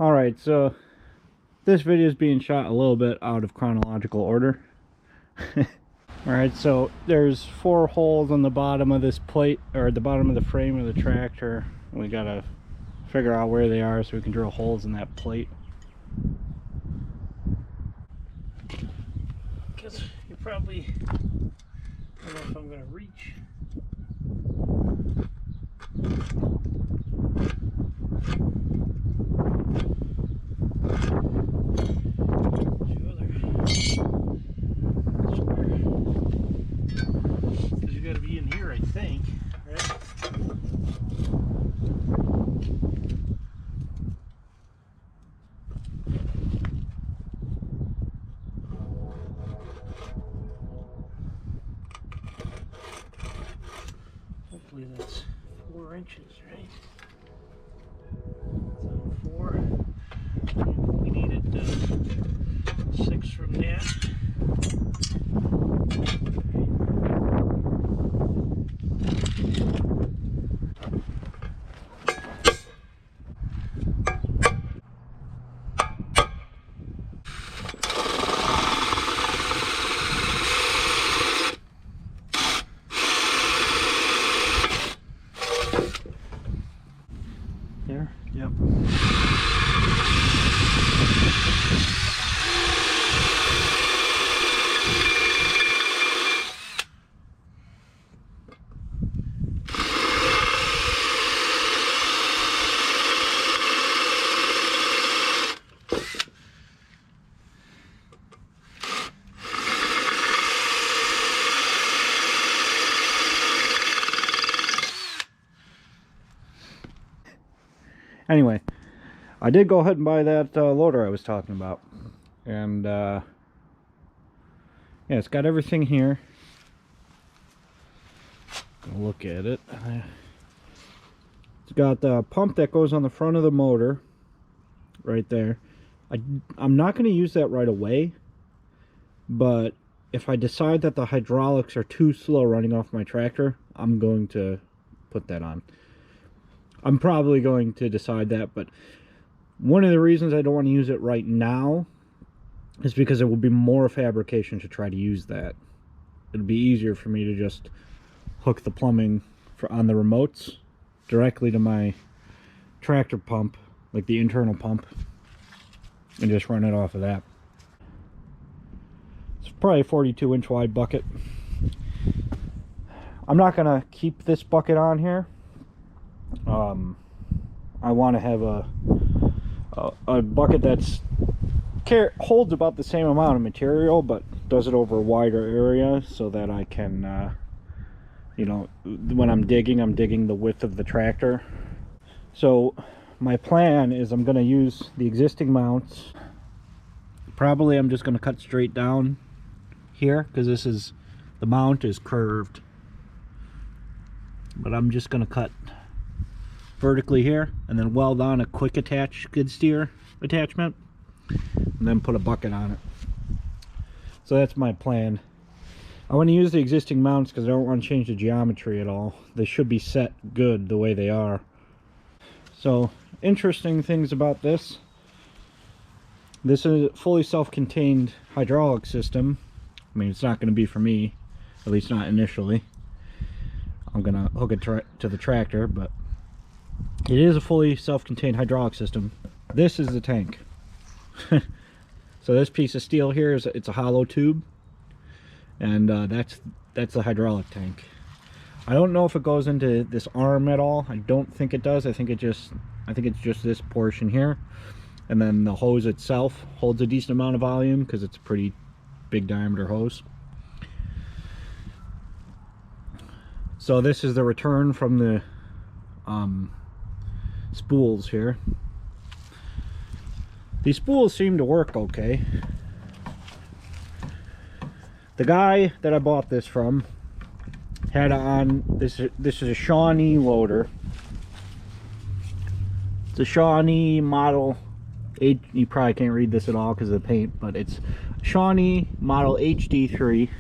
Alright, so this video is being shot a little bit out of chronological order. Alright, so there's 4 holes on the bottom of this plate, or the bottom of the frame of the tractor. We gotta figure out where they are so we can drill holes in that plate. Because you probably, I don't know if I'm gonna reach. Because you got to be in here, I think, right? Hopefully that's 4 inches, right? So 4. We needed 6 from that. There, yep. Anyway, I did go ahead and buy that loader I was talking about, and yeah, it's got everything here. Gonna look at it. It's got the pump that goes on the front of the motor right there. I'm not going to use that right away, but if I decide that the hydraulics are too slow running off my tractor, I'm going to put that on. I'm probably going to decide that, but one of the reasons I don't want to use it right now is because it will be more fabrication to try to use that. It'd be easier for me to just hook the plumbing on the remotes directly to my tractor pump, like the internal pump, and just run it off of that. It's probably a 42-inch wide bucket. I'm not going to keep this bucket on here. I want to have a bucket that's holds about the same amount of material, but does it over a wider area so that I can, you know, when I'm digging the width of the tractor. So my plan is I'm going to use the existing mounts. Probably I'm just going to cut straight down here because the mount is curved, but I'm just going to cut vertically here and then weld on a quick attach skid steer attachment and then put a bucket on it. So that's my plan. I want to use the existing mounts because I don't want to change the geometry at all. They should be set good the way they are. So interesting things about this. This is a fully self-contained hydraulic system. I mean, it's not going to be for me, at least not initially. I'm going to hook it to the tractor, but it is a fully self-contained hydraulic system. This is the tank. So this piece of steel here it's a hollow tube, and that's the hydraulic tank. I don't know if it goes into this arm at all. I don't think it does. I think it's just this portion here, and then the hose itself holds a decent amount of volume because it's a pretty big diameter hose. So this is the return from the spools here. These spools seem to work okay. The guy that I bought this from had on this is a Shawnee loader. It's a Shawnee model 8. You probably can't read this at all because of the paint, but it's Shawnee model HD3.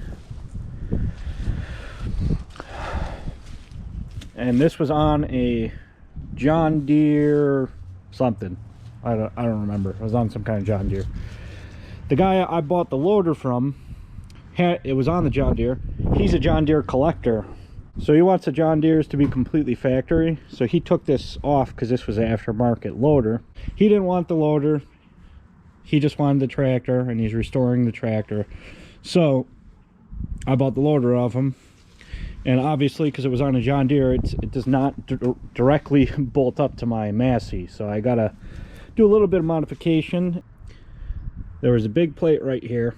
And this was on a John Deere something. I don't remember. It was on some kind of John Deere. The guy I bought the loader from, it was on the John Deere. He's a John Deere collector, so he wants the John Deeres to be completely factory. So he took this off because this was an aftermarket loader. He didn't want the loader. He just wanted the tractor, and he's restoring the tractor. So I bought the loader off him. And obviously, because it was on a John Deere, it does not directly bolt up to my Massey. So I gotta do a little bit of modification. There was a big plate right here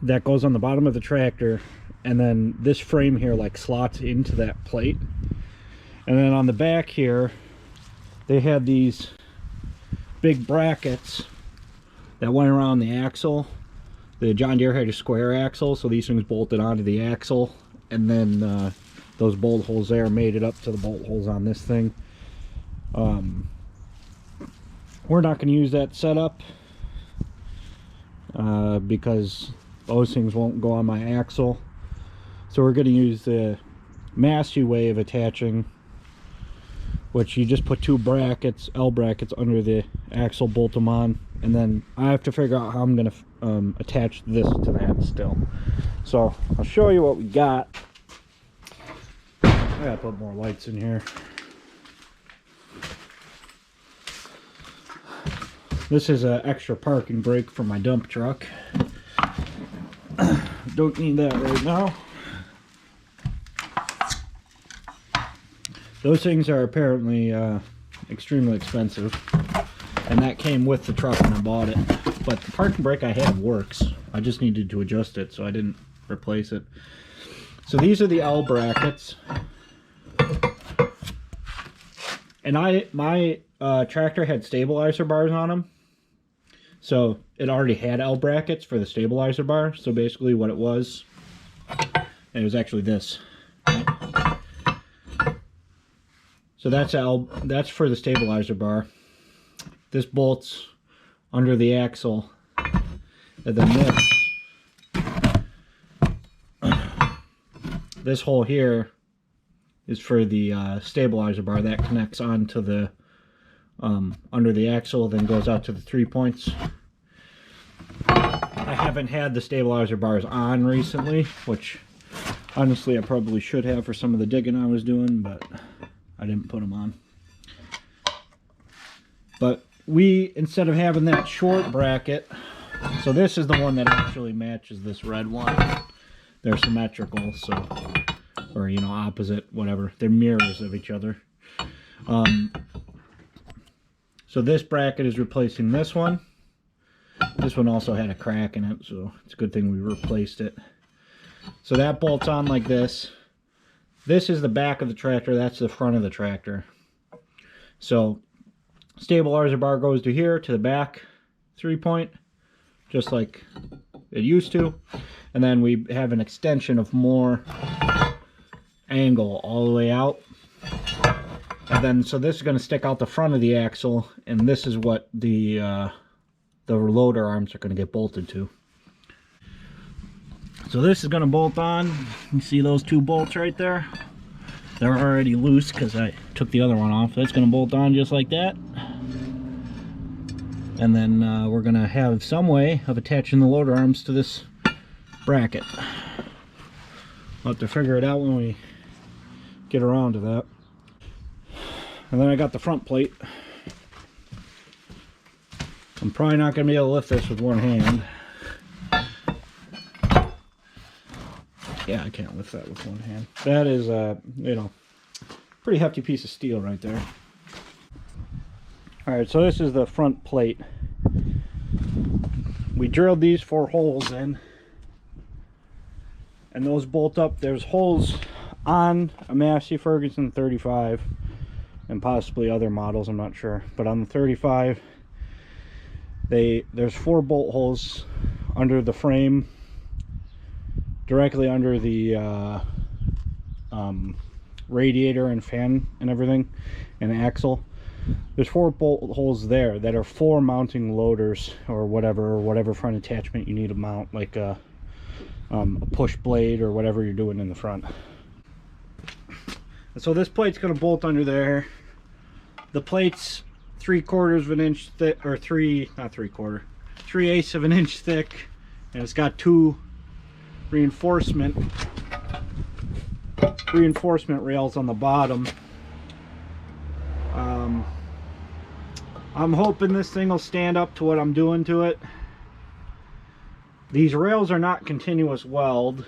that goes on the bottom of the tractor, and then this frame here like slots into that plate. And then on the back here, they had these big brackets that went around the axle. The John Deere had a square axle, so these things bolted onto the axle, and then those bolt holes there made it up to the bolt holes on this thing. We're not going to use that setup because those things won't go on my axle. So we're going to use the Massey way of attaching, which you just put two brackets, L brackets, under the axle, bolt them on, and then I have to figure out how I'm going to attach this to that still. So I'll show you what we got. I gotta put more lights in here. This is an extra parking brake for my dump truck. Don't need that right now. Those things are apparently extremely expensive, and that came with the truck when I bought it. But the parking brake I have works. I just needed to adjust it, so I didn't replace it. So these are the L brackets. And my tractor had stabilizer bars on them, so it already had L brackets for the stabilizer bar. So basically what it was, and it was actually this. So that's for the stabilizer bar. This bolts under the axle, and then this hole here is for the stabilizer bar that connects onto the under the axle, then goes out to the 3 points. I haven't had the stabilizer bars on recently, which honestly I probably should have for some of the digging I was doing, but I didn't put them on. But we, instead of having that short bracket, so this is the one that actually matches this red one. They're symmetrical, so, or you know, opposite, whatever. They're mirrors of each other. So this bracket is replacing this one. This one also had a crack in it, so it's a good thing we replaced it. So that bolts on like this. This is the back of the tractor, that's the front of the tractor. So stabilizer bar goes to here, to the back 3 point, just like it used to. And then we have an extension of more angle all the way out. And then, so this is going to stick out the front of the axle, and this is what the loader arms are going to get bolted to. So this is going to bolt on. You see those two bolts right there? They're already loose because I took the other one off. That's going to bolt on just like that. And then we're going to have some way of attaching the loader arms to this bracket. We'll have to figure it out when we get around to that. And then I got the front plate. I'm probably not going to be able to lift this with one hand. Yeah, I can't lift that with one hand. That is, you know, pretty hefty piece of steel right there. Alright, so this is the front plate. We drilled these 4 holes in, and those bolt up. There's holes on a Massey Ferguson 35 and possibly other models, I'm not sure, but on the 35 there's 4 bolt holes under the frame, directly under the radiator and fan and everything, and the axle. There's 4 bolt holes there that are for mounting loaders or whatever front attachment you need to mount, like a push blade or whatever you're doing in the front. So this plate's going to bolt under there. The plate's 3/4 of an inch thick, or not 3/4, 3/8 of an inch thick, and it's got 2 reinforcement rails on the bottom. I'm hoping this thing will stand up to what I'm doing to it. These rails are not continuous weld,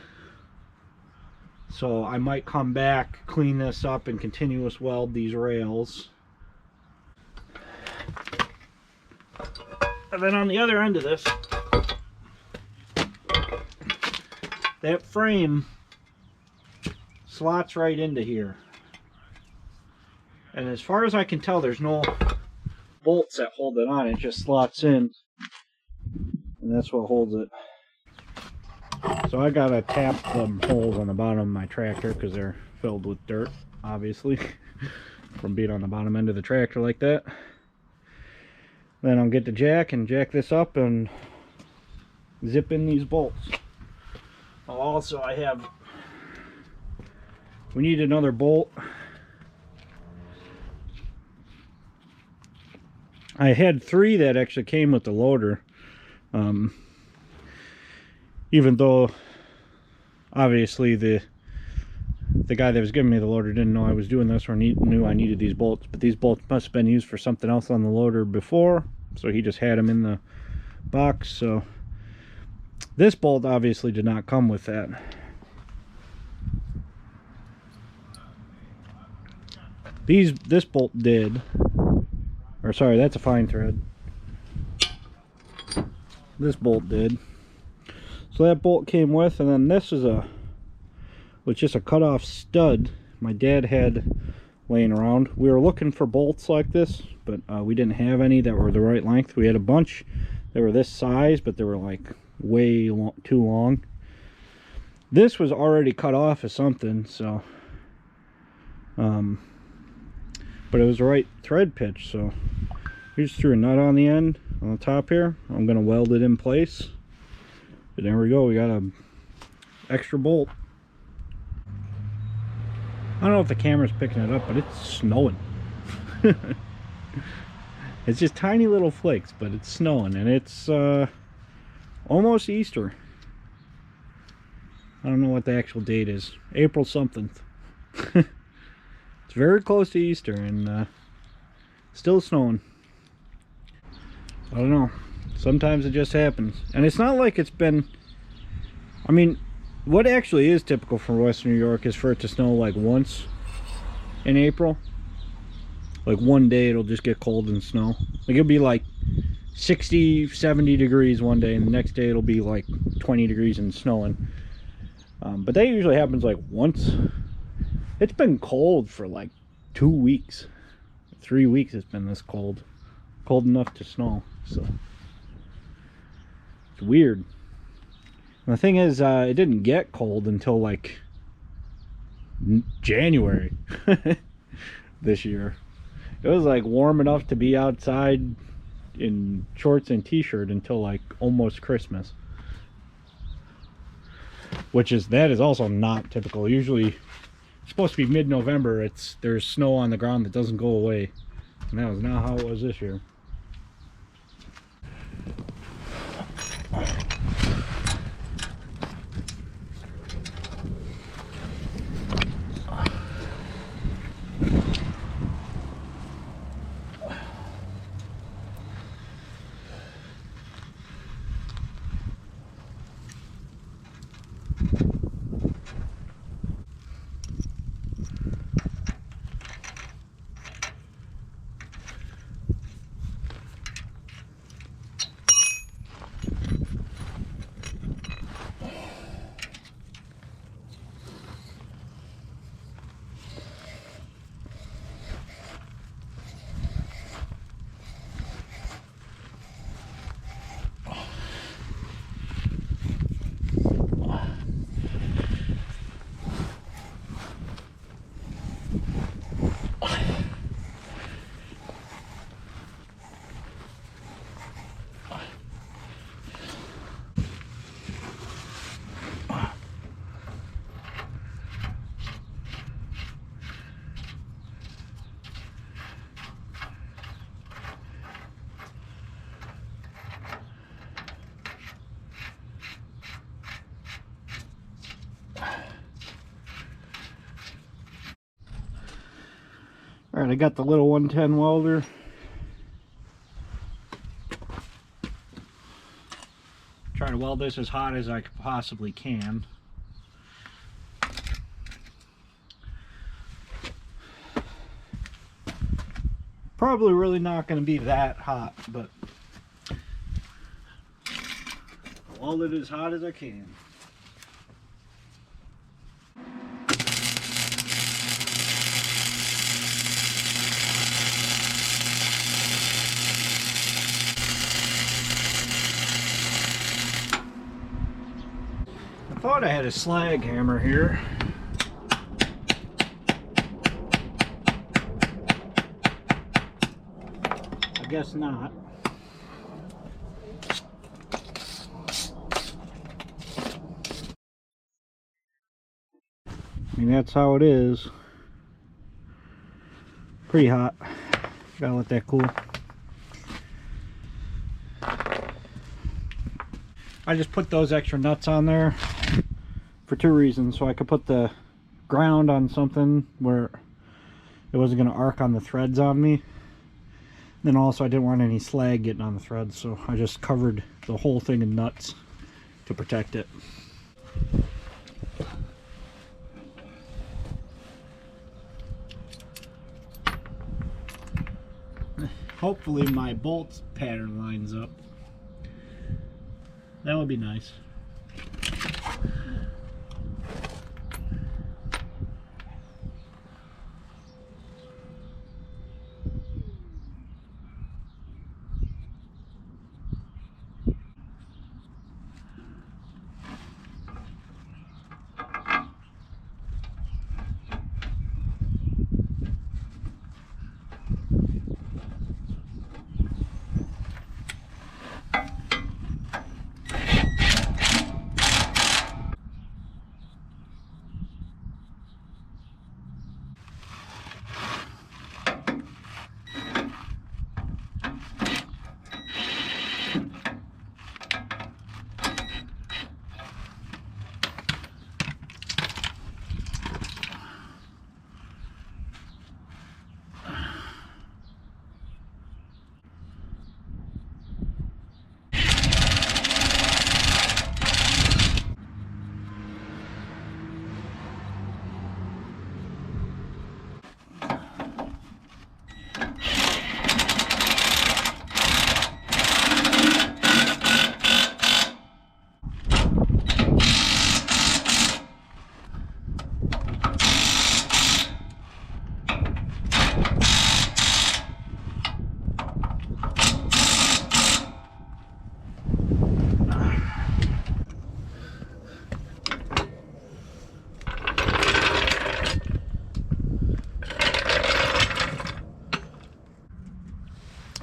so I might come back, clean this up, and continuous weld these rails. And then on the other end of this, that frame slots right into here. And as far as I can tell, there's no bolts that hold it on. It just slots in, and that's what holds it. So I gotta tap some holes on the bottom of my tractor because they're filled with dirt, obviously, from being on the bottom end of the tractor like that. Then I'll get the jack and jack this up and zip in these bolts. Also, we need another bolt. I had 3 that actually came with the loader. Even though obviously the guy that was giving me the loader didn't know I was doing this or knew I needed these bolts, but these bolts must have been used for something else on the loader before, so he just had them in the box. So this bolt obviously did not come with that. This bolt did. Or sorry, that's a fine thread. This bolt did. So that bolt came with, and then this is was just a cut-off stud my dad had laying around. We were looking for bolts like this, but we didn't have any that were the right length. We had a bunch that were this size, but they were like way too long. This was already cut off as something, so but it was the right thread pitch, so we just threw a nut on the end on the top here. I'm gonna weld it in place. But there we go, we got an extra bolt. I don't know if the camera's picking it up, but it's snowing. It's just tiny little flakes, but it's snowing, and it's almost Easter. I don't know what the actual date is. April something. It's very close to Easter, and still snowing. I don't know. Sometimes it just happens. And it's not like it's been... I mean, what actually is typical for Western New York is for it to snow like once in April. Like one day it'll just get cold and snow. Like it'll be like 60, 70 degrees one day, and the next day it'll be like 20 degrees and snowing. But that usually happens like once. It's been cold for like 2 weeks. 3 weeks it's been this cold. Cold enough to snow, so... It's weird. And the thing is, it didn't get cold until like January this year. It was like warm enough to be outside in shorts and t-shirt until like almost Christmas. That is also not typical. Usually it's supposed to be mid-November. There's snow on the ground that doesn't go away. And that was not how it was this year. Alright, I got the little 110 welder. Try to weld this as hot as I possibly can. Probably really not going to be that hot, but weld it as hot as I can. I thought I had a slag hammer here. I guess not. I mean, that's how it is. Pretty hot. Gotta let that cool. I just put those extra nuts on there for two reasons. So I could put the ground on something where it wasn't going to arc on the threads on me. Then also I didn't want any slag getting on the threads, so I just covered the whole thing in nuts to protect it. Hopefully my bolt pattern lines up. That would be nice.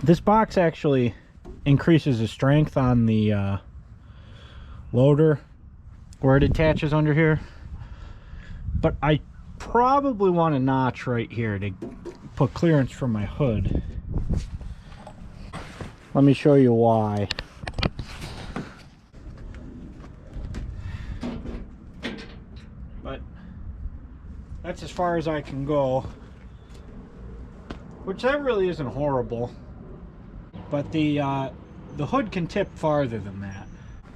This box actually increases the strength on the loader where it attaches under here, but I probably want a notch right here to put clearance from my hood. Let me show you why. But that's as far as I can go, which that really isn't horrible. But the hood can tip farther than that,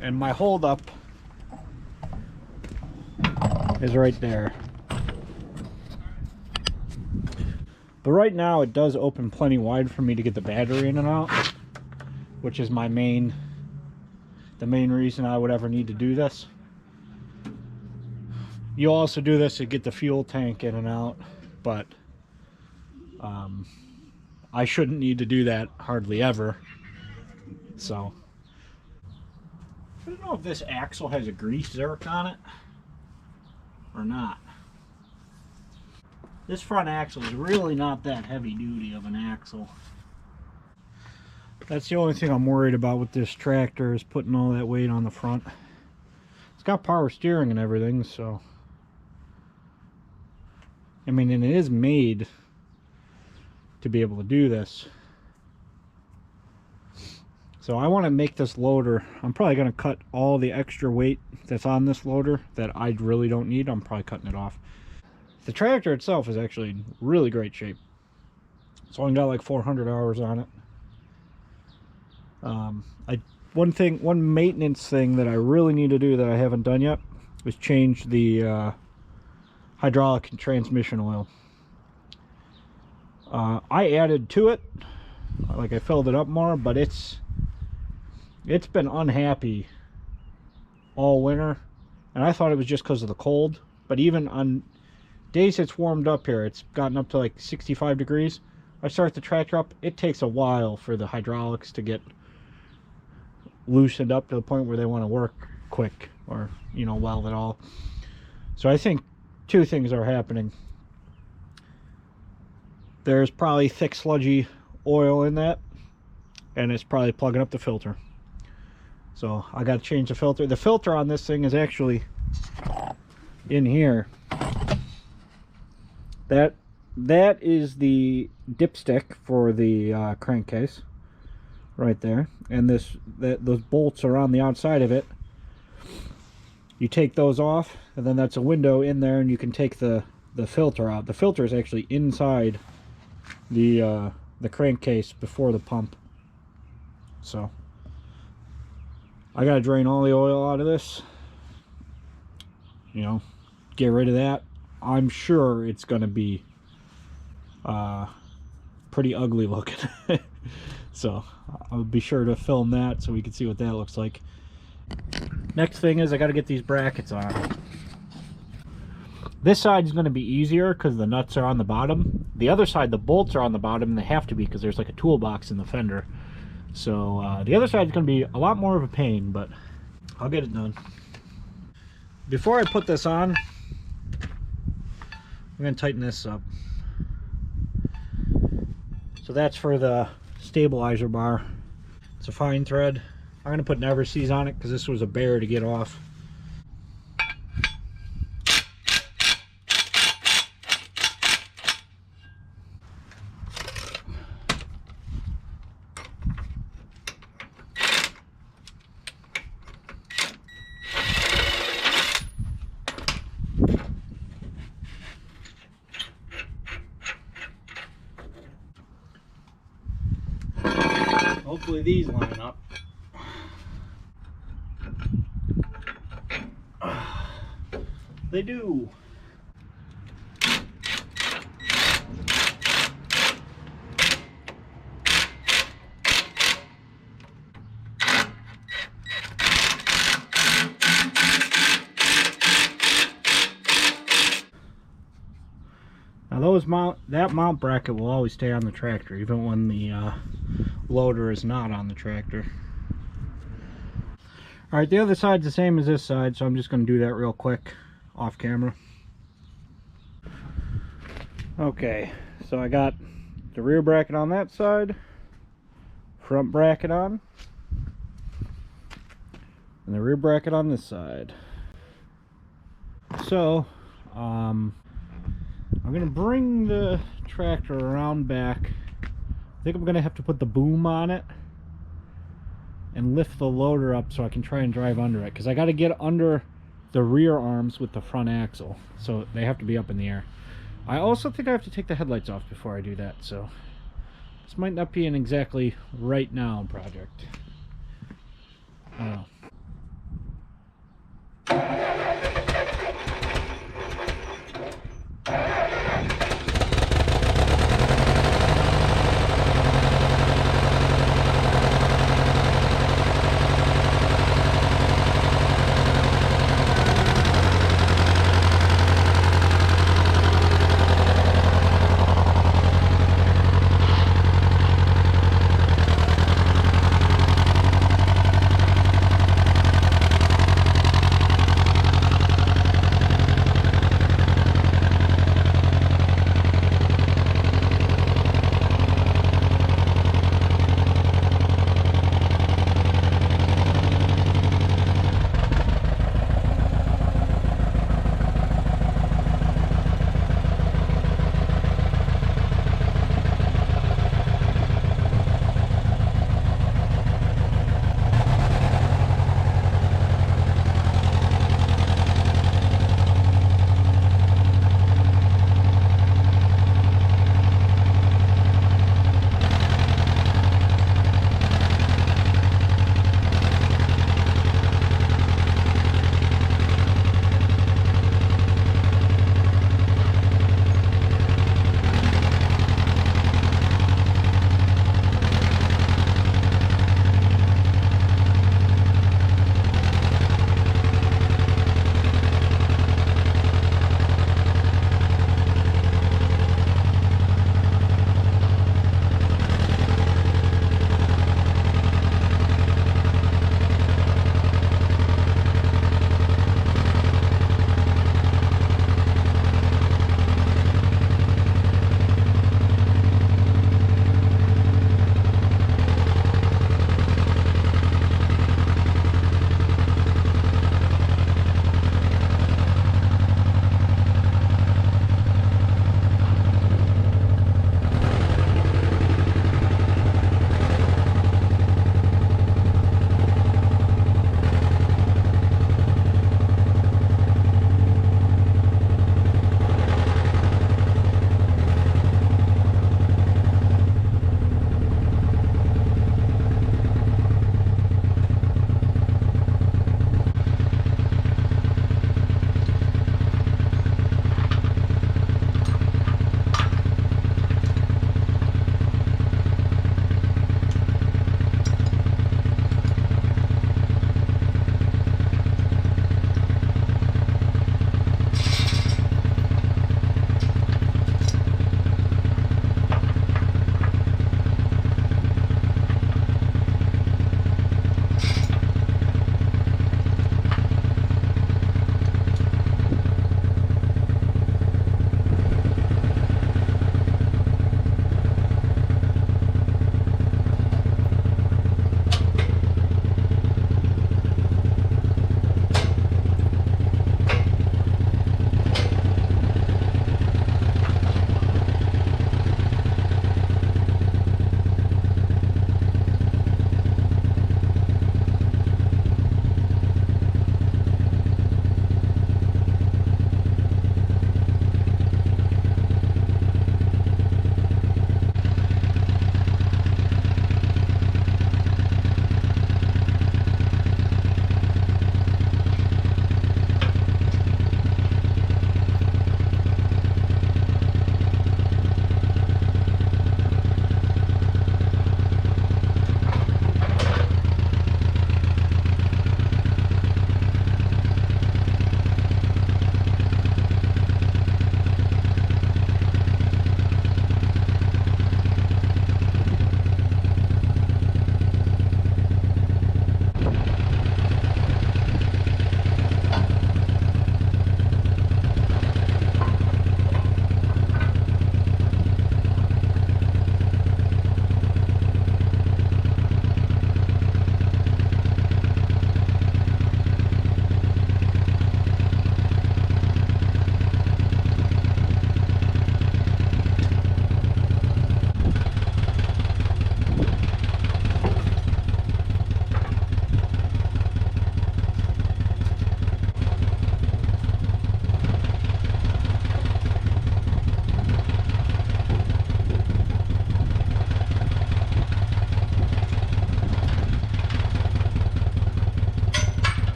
and my holdup is right there. But right now it does open plenty wide for me to get the battery in and out, which is the main reason I would ever need to do this. You also do this to get the fuel tank in and out, but I shouldn't need to do that hardly ever. So I don't know if this axle has a grease zerk on it or not. This front axle is really not that heavy duty of an axle. That's the only thing I'm worried about with this tractor, is putting all that weight on the front. It's got power steering and everything, so I mean, and it is made to be able to do this. So I want to make this loader, I'm probably going to cut all the extra weight that's on this loader that I really don't need. I'm probably cutting it off. The tractor itself is actually in really great shape. It's only got like 400 hours on it. One maintenance thing that I really need to do that I haven't done yet is change the hydraulic and transmission oil. I added to it, like I filled it up more, but it's been unhappy all winter, and I thought it was just because of the cold. But even on days it's warmed up here, it's gotten up to like 65 degrees. I start the tractor up, it takes a while for the hydraulics to get loosened up to the point where they want to work quick, or well at all. So I think two things are happening. There's probably thick sludgy oil in that, and it's probably plugging up the filter. So I got to change the filter. The filter on this thing is actually in here. That is the dipstick for the crankcase right there, and those bolts are on the outside of it. You take those off, and then that's a window in there, and you can take the filter out. The filter is actually inside the crankcase before the pump. So I gotta drain all the oil out of this, get rid of that. I'm sure it's gonna be pretty ugly looking. So I'll be sure to film that so we can see what that looks like. Next thing is I got to get these brackets on. This side is going to be easier because the nuts are on the bottom. The other side, the bolts are on the bottom, and they have to be because there's like a toolbox in the fender. So the other side is going to be a lot more of a pain, but I'll get it done. Before I put this on, I'm going to tighten this up. So that's for the stabilizer bar. It's a fine thread. I'm going to put never seize on it because this was a bear to get off. Hopefully these line up. They do. Now that mount bracket will always stay on the tractor, even when the loader is not on the tractor. Alright, the other side's the same as this side, so I'm just going to do that real quick off camera. Okay, so I got the rear bracket on that side, front bracket on, and the rear bracket on this side. So I'm going to bring the tractor around back. I think I'm going to have to put the boom on it and lift the loader up so I can try and drive under it, because I got to get under the rear arms with the front axle, so they have to be up in the air. I also think I have to take the headlights off before I do that, so this might not be an exactly right now project. I don't know.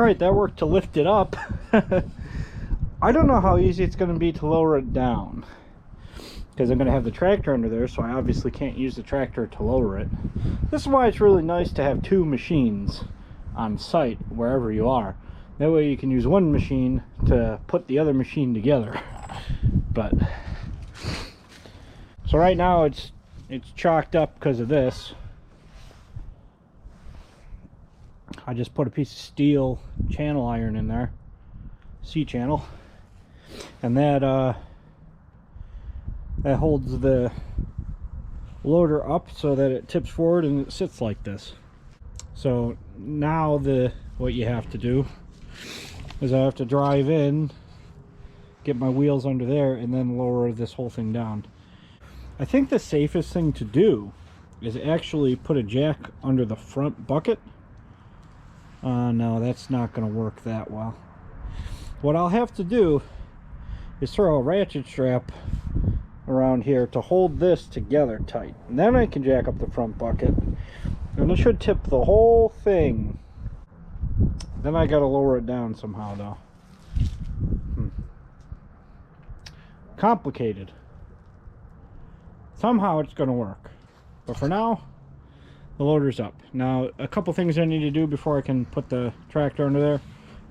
Alright, that worked to lift it up. I don't know how easy it's going to be to lower it down, because I'm going to have the tractor under there, so I obviously can't use the tractor to lower it. This is why it's really nice to have two machines on site wherever you are. That way you can use one machine to put the other machine together. But so right now it's chalked up because of this. I just put a piece of steel channel iron in there, C-channel, and that holds the loader up so that it tips forward and it sits like this. So now what you have to do is I have to drive in, get my wheels under there, and then lower this whole thing down. I think the safest thing to do is actually put a jack under the front bucket. No, that's not going to work that well. What I'll have to do is throw a ratchet strap around here to hold this together tight, and then I can jack up the front bucket, and it should tip the whole thing. Then I got to lower it down somehow though. Complicated. Somehow it's going to work, but for now the loader's up. Now a couple things I need to do before I can put the tractor under there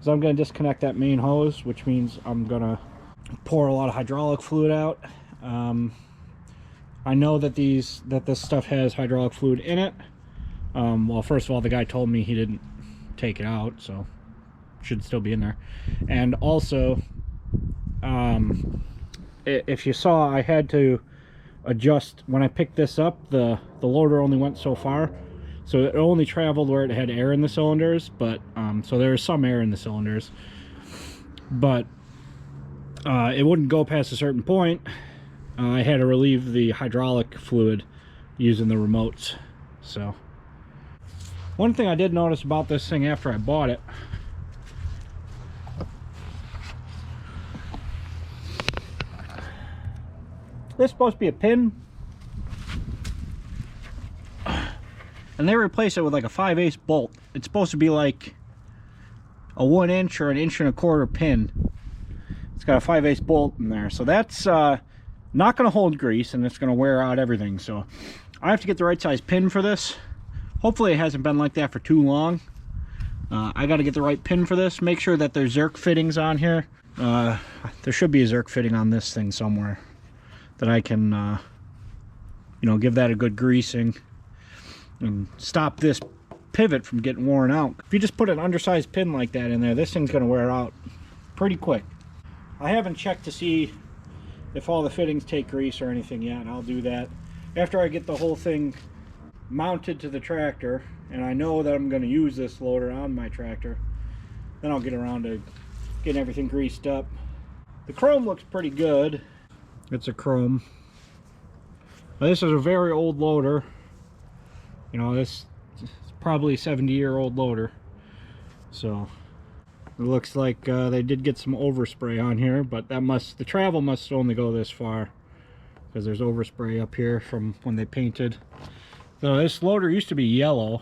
is I'm going to disconnect that main hose, which means I'm going to pour a lot of hydraulic fluid out. I know that this stuff has hydraulic fluid in it. Well, first of all, the guy told me he didn't take it out, so it should still be in there. And also, if you saw, I had to adjust when I picked this up. The loader only went so far, so it only traveled where it had air in the cylinders, but so there is some air in the cylinders, but it wouldn't go past a certain point. I had to relieve the hydraulic fluid using the remotes. So one thing I did notice about this thing after I bought it, this is supposed to be a pin, and they replaced it with like a 5/8 bolt. It's supposed to be like a 1 inch or an 1.25 inch pin. It's got a 5/8 bolt in there, so that's not going to hold grease, and it's going to wear out everything. So I have to get the right size pin for this. Hopefully it hasn't been like that for too long. I got to get the right pin for this. Make sure that there's Zerk fittings on here. There should be a Zerk fitting on this thing somewhere that I can you know, give that a good greasing and stop this pivot from getting worn out. If you just put an undersized pin like that in there, this thing's going to wear out pretty quick. I haven't checked to see if all the fittings take grease or anything yet. I'll do that after I get the whole thing mounted to the tractor, and I know that I'm going to use this loader on my tractor. Then I'll get around to getting everything greased up. The chrome looks pretty good. It's a chrome. Now, this is a very old loader. You know, this is probably a 70-year-old loader. So it looks like they did get some overspray on here, but the travel must only go this far, because there's overspray up here from when they painted. So this loader used to be yellow.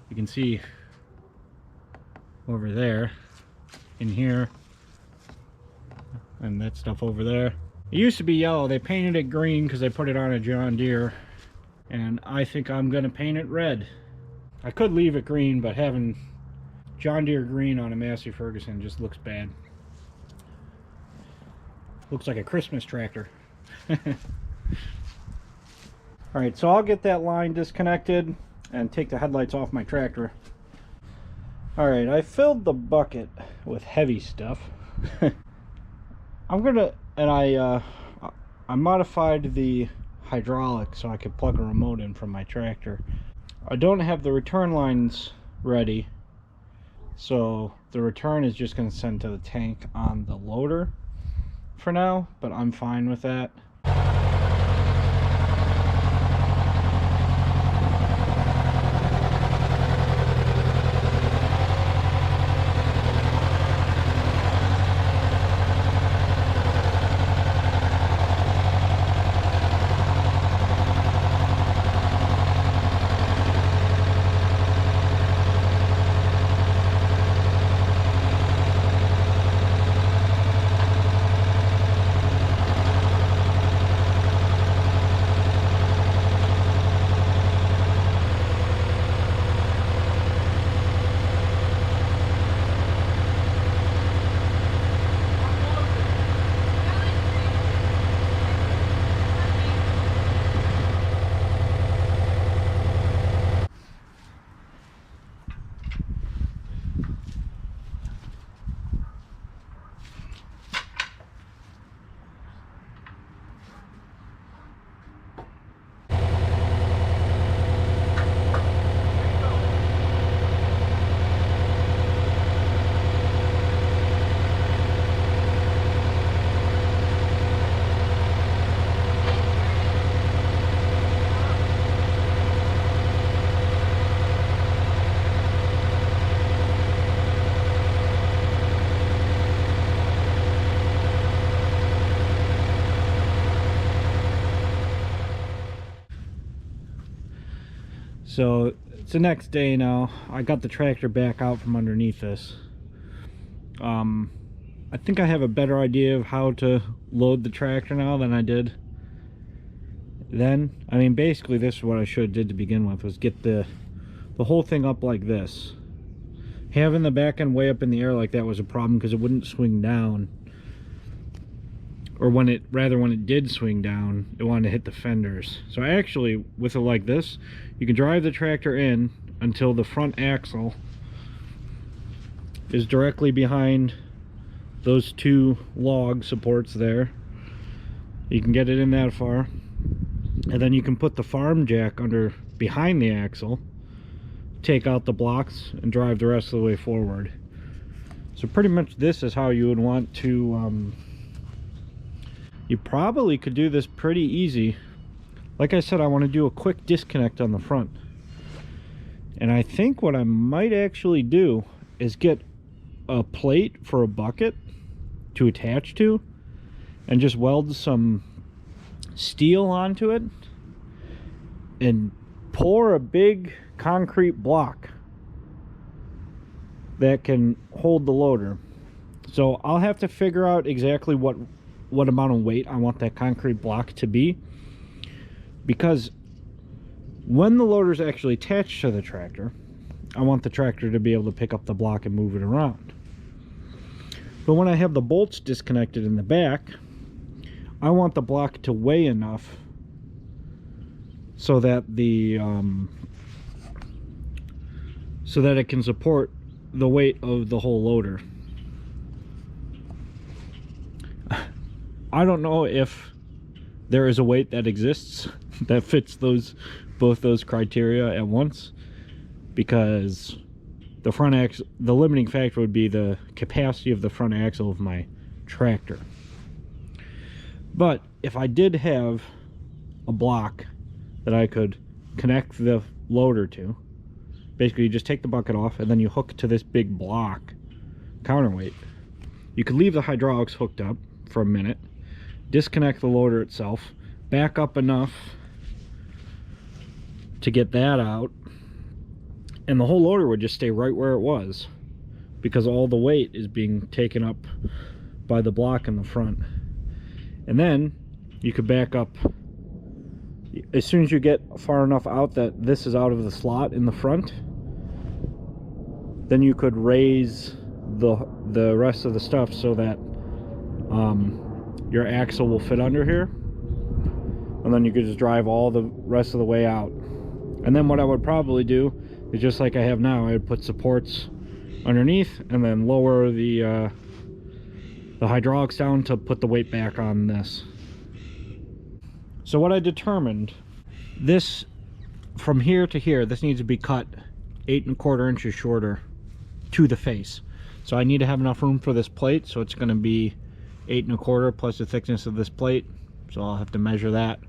You can see over there, in here, and that stuff over there. It used to be yellow. They painted it green because they put it on a John Deere, and I think I'm gonna paint it red. I could leave it green, but having John Deere green on a Massey Ferguson just looks bad. Looks like a Christmas tractor. Alright, so I'll get that line disconnected and take the headlights off my tractor. Alright, I filled the bucket with heavy stuff. I modified the hydraulic so I could plug a remote in from my tractor. I don't have the return lines ready, so the return is just going to send to the tank on the loader for now, but I'm fine with that. So it's the next day now. I got the tractor back out from underneath this. I think I have a better idea of how to load the tractor now than I did then. I mean, basically this is what I should have did to begin with, was get the whole thing up like this. Having the back end way up in the air like that was a problem because it wouldn't swing down. Or when it did swing down, it wanted to hit the fenders. So actually, with it like this, you can drive the tractor in until the front axle is directly behind those two log supports there. You can get it in that far, and then you can put the farm jack under behind the axle, take out the blocks, and drive the rest of the way forward. So pretty much this is how you would want to you probably could do this pretty easy. Like I said, I want to do a quick disconnect on the front, and I think what I might actually do is get a plate for a bucket to attach to and just weld some steel onto it and pour a big concrete block that can hold the loader. So I'll have to figure out exactly what amount of weight I want that concrete block to be, because when the loader is actually attached to the tractor, I want the tractor to be able to pick up the block and move it around. But when I have the bolts disconnected in the back, I want the block to weigh enough so that so that it can support the weight of the whole loader. I don't know if there is a weight that exists that fits both those criteria at once, because the front axle, the limiting factor would be the capacity of the front axle of my tractor. But if I did have a block that I could connect the loader to, basically you just take the bucket off and then you hook to this big block counterweight. You could leave the hydraulics hooked up for a minute, disconnect the loader itself, back up enough to get that out, and the whole loader would just stay right where it was, because all the weight is being taken up by the block in the front. And then you could back up as soon as you get far enough out that this is out of the slot in the front. Then you could raise the rest of the stuff so that your axle will fit under here, and then you could just drive all the rest of the way out. And then what I would probably do is, just like I have now, I would put supports underneath and then lower the hydraulics down to put the weight back on this. So what I determined, this from here to here, this needs to be cut 8 1/4 inches shorter to the face. So I need to have enough room for this plate, so it's going to be 8 1/4 plus the thickness of this plate. So I'll have to measure that,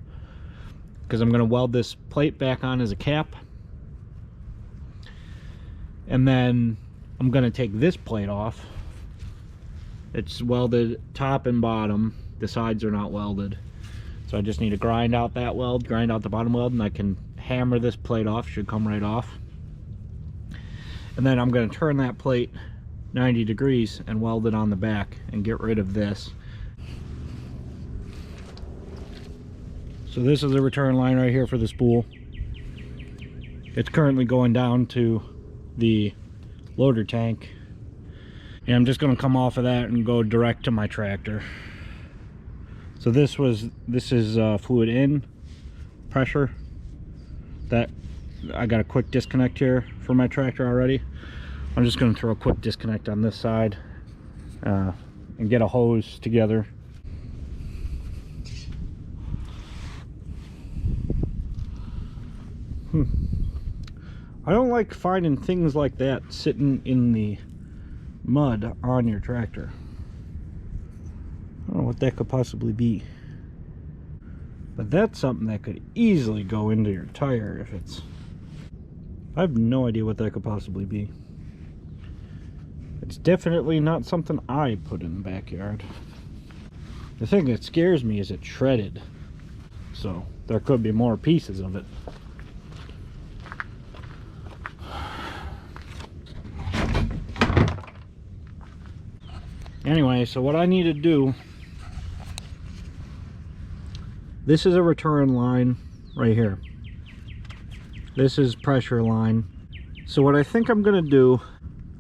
because I'm going to weld this plate back on as a cap, and then I'm going to take this plate off. It's welded top and bottom, the sides are not welded, so I just need to grind out that weld, grind out the bottom weld, and I can hammer this plate off. Should come right off. And then I'm going to turn that plate 90 degrees and weld it on the back and get rid of this. So this is the return line right here for the spool. It's currently going down to the loader tank, and I'm just going to come off of that and go direct to my tractor. So this is fluid in pressure. That I got a quick disconnect here for my tractor already. I'm just going to throw a quick disconnect on this side and get a hose together. I don't like finding things like that sitting in the mud on your tractor. I don't know what that could possibly be, but that's something that could easily go into your tire if it's... I have no idea what that could possibly be. It's definitely not something I put in the backyard. The thing that scares me is it's shredded, so there could be more pieces of it. Anyway, so what I need to do, this is a return line right here. This is pressure line. So what I think I'm gonna do,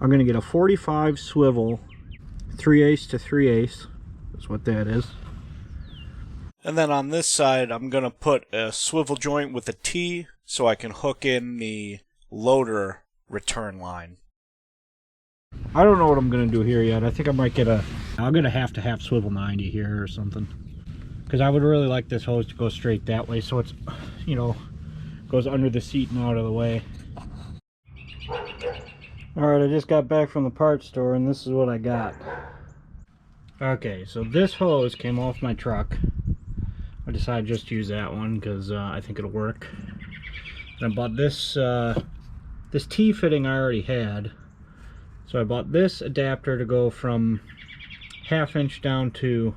I'm gonna get a 45 swivel, 3/8 to 3/8. That's what that is. And then on this side, I'm gonna put a swivel joint with a T so I can hook in the loader return line. I don't know what I'm gonna do here yet. I think I might get I'll get a half to half swivel 90 here or something. Because I would really like this hose to go straight that way so it's, you know, goes under the seat and out of the way. Alright, I just got back from the parts store and this is what I got. Okay, so this hose came off my truck. I decided just to use that one because I think it'll work. And I bought this this T fitting I already had. So I bought this adapter to go from 1/2 inch down to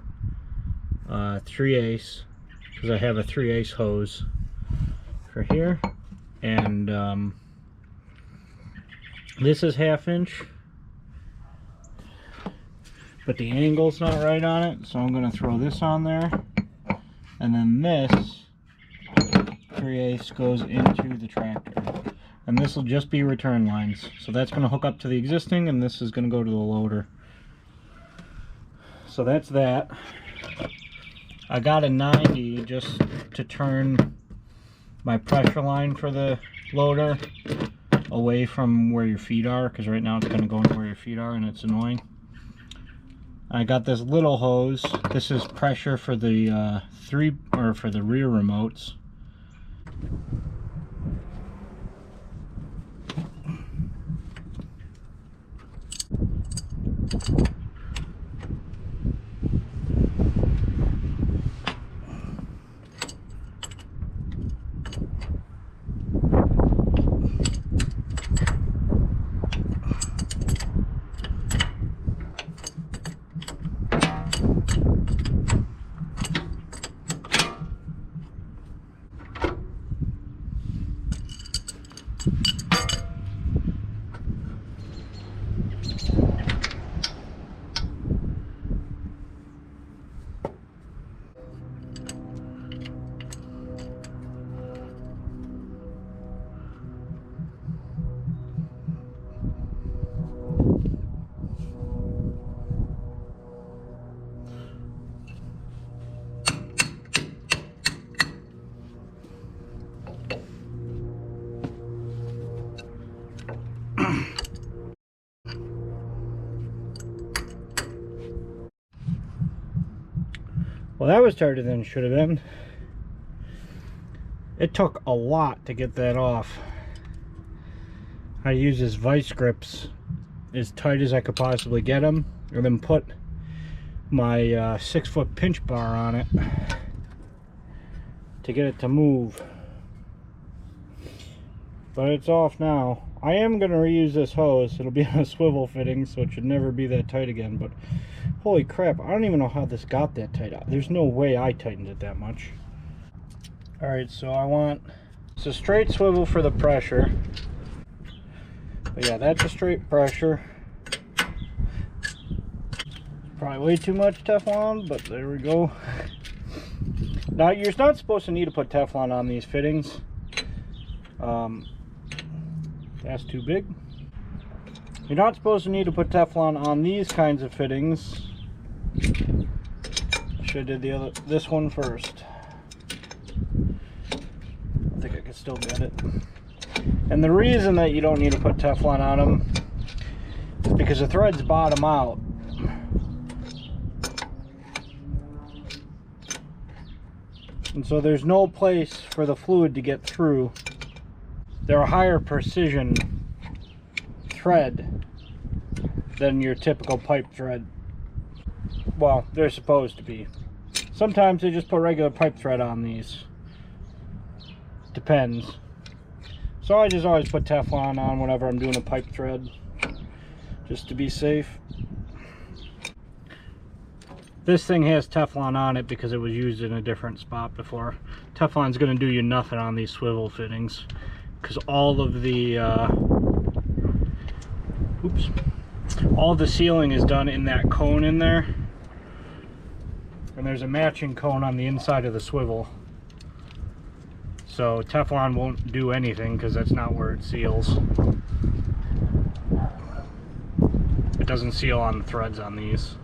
3/8 because I have a 3/8 hose for here, and this is 1/2 inch, but the angle's not right on it, so I'm going to throw this on there, and then this 3/8 goes into the tractor. And this will just be return lines. So that's going to hook up to the existing, and this is going to go to the loader. So that's that. I got a 90 just to turn my pressure line for the loader away from where your feet are, because right now it's going to go into where your feet are and it's annoying. I got this little hose. This is pressure for the for the rear remotes. Well, that was tighter than it should have been. It took a lot to get that off. I used this vice grips as tight as I could possibly get them, and then put my 6-foot pinch bar on it to get it to move. But it's off now. I am going to reuse this hose. It'll be on a swivel fitting, so it should never be that tight again. But holy crap, I don't even know how this got that tight. There's no way I tightened it that much. Alright, so I want it's a straight swivel for the pressure. But yeah, that's a straight pressure. Probably way too much Teflon, but there we go. Now, you're not supposed to need to put Teflon on these fittings. That's too big. You're not supposed to need to put Teflon on these kinds of fittings. Should have did this one first. I think I can still get it. And the reason that you don't need to put Teflon on them is because the threads bottom out. And so there's no place for the fluid to get through. They're a higher precision thread than your typical pipe thread. Well, they're supposed to be. Sometimes they just put regular pipe thread on these. Depends. So I just always put Teflon on whenever I'm doing a pipe thread, just to be safe. This thing has Teflon on it because it was used in a different spot before. Teflon's going to do you nothing on these swivel fittings, because all of the all the sealing is done in that cone in there. And there's a matching cone on the inside of the swivel. So Teflon won't do anything because that's not where it seals. It doesn't seal on the threads on these.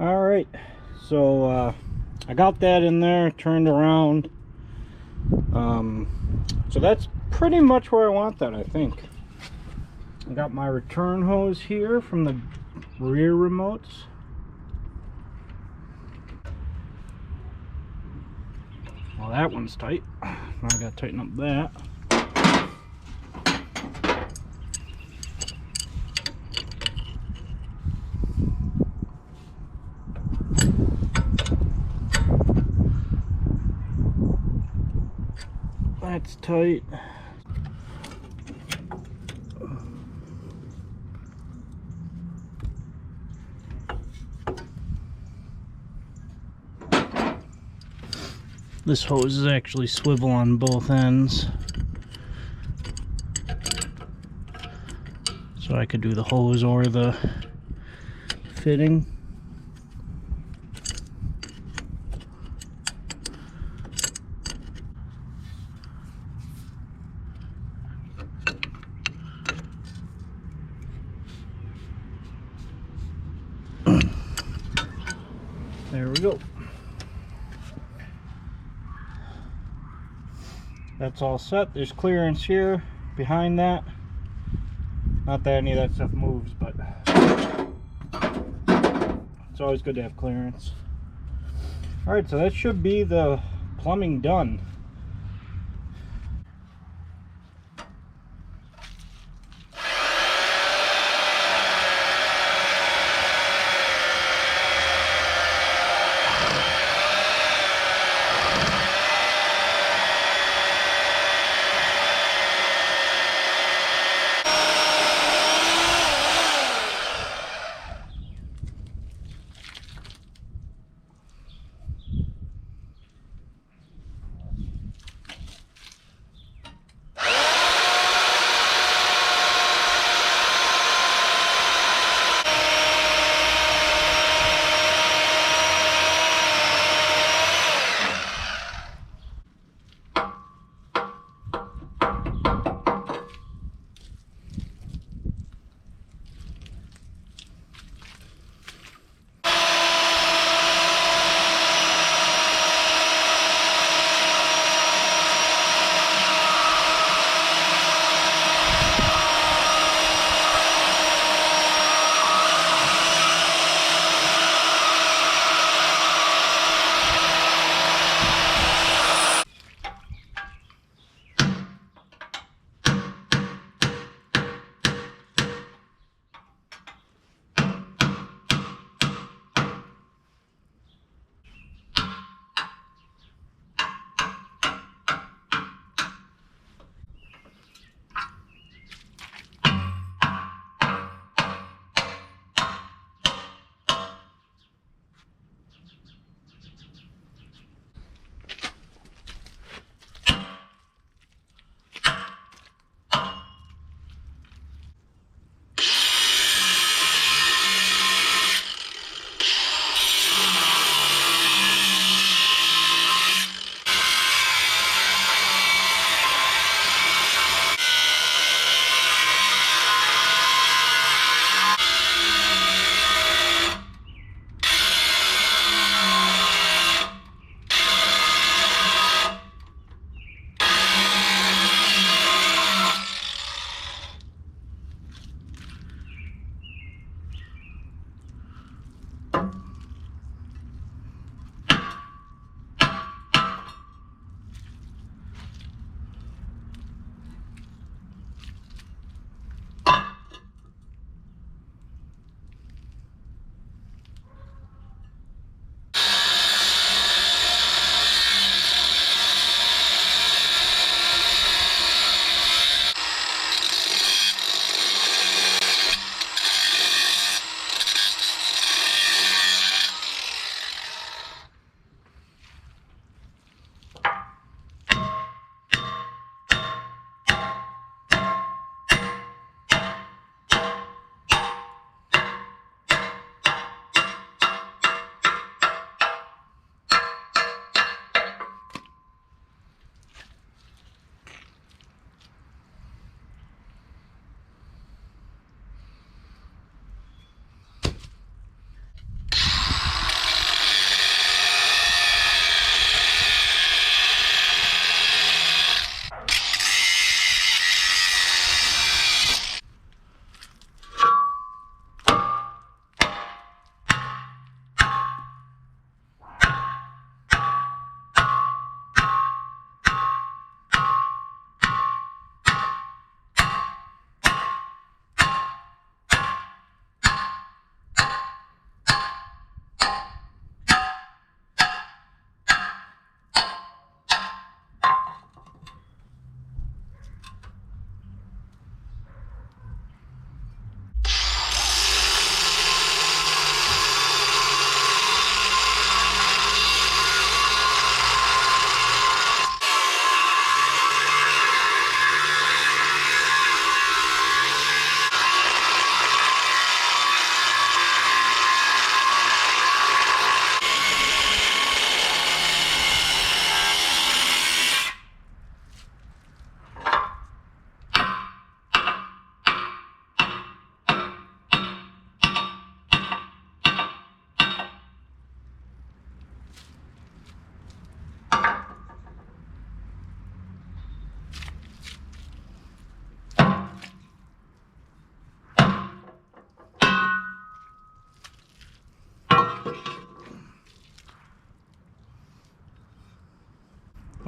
All right, so I got that in there, turned around. So that's pretty much where I want that, I think. I got my return hose here from the rear remotes. Well, that one's tight. Now I gotta tighten up that. That's tight. This hose is actually swivel on both ends. So I could do the hose or the fitting. There we go. That's all set. There's clearance here behind that. Not that any of that stuff moves, but it's always good to have clearance. Alright, so that should be the plumbing done.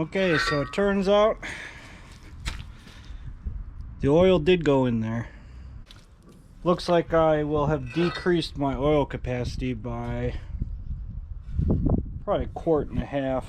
Okay, so it turns out the oil did go in there. Looks like I will have decreased my oil capacity by probably 1.25 quarts.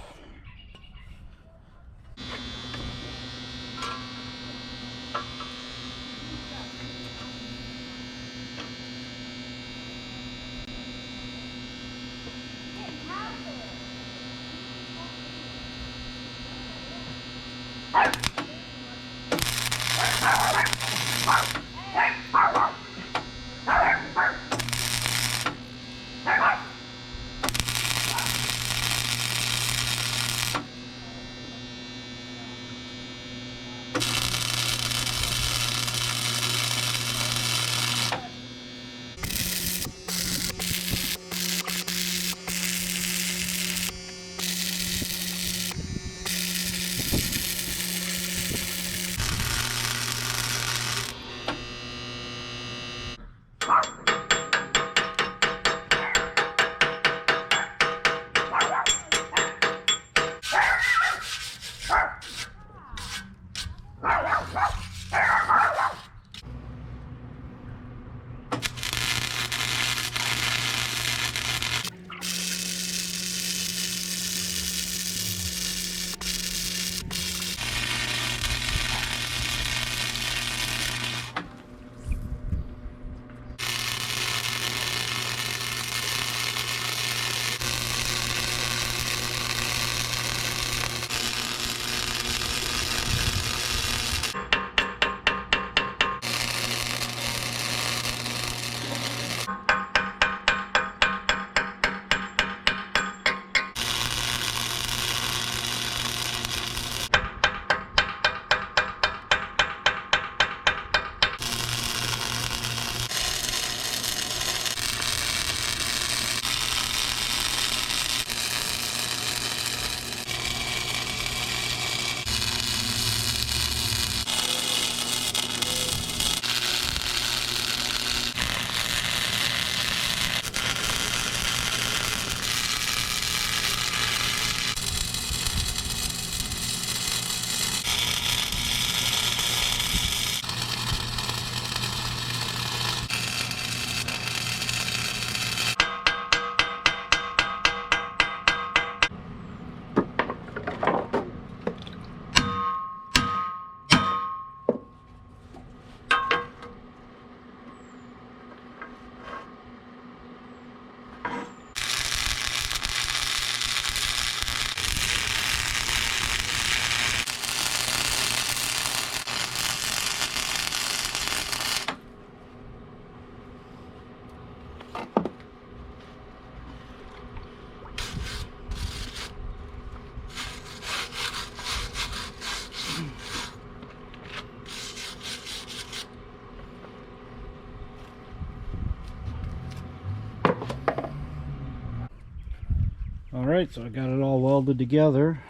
Alright, so I got it all welded together.